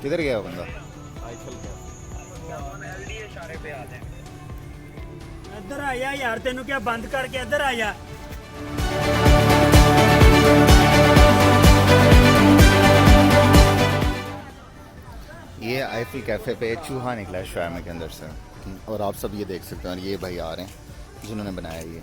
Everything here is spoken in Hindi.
किधर गया वो बंदा? इधर आया यार, तेनू क्या बंद करके इधर आया। ये आईफिल कैफ़े पे चूहा निकला है शायमे के अंदर से, और आप सब ये देख सकते हैं। और ये भाई आ रहे हैं जिन्होंने बनाया ये।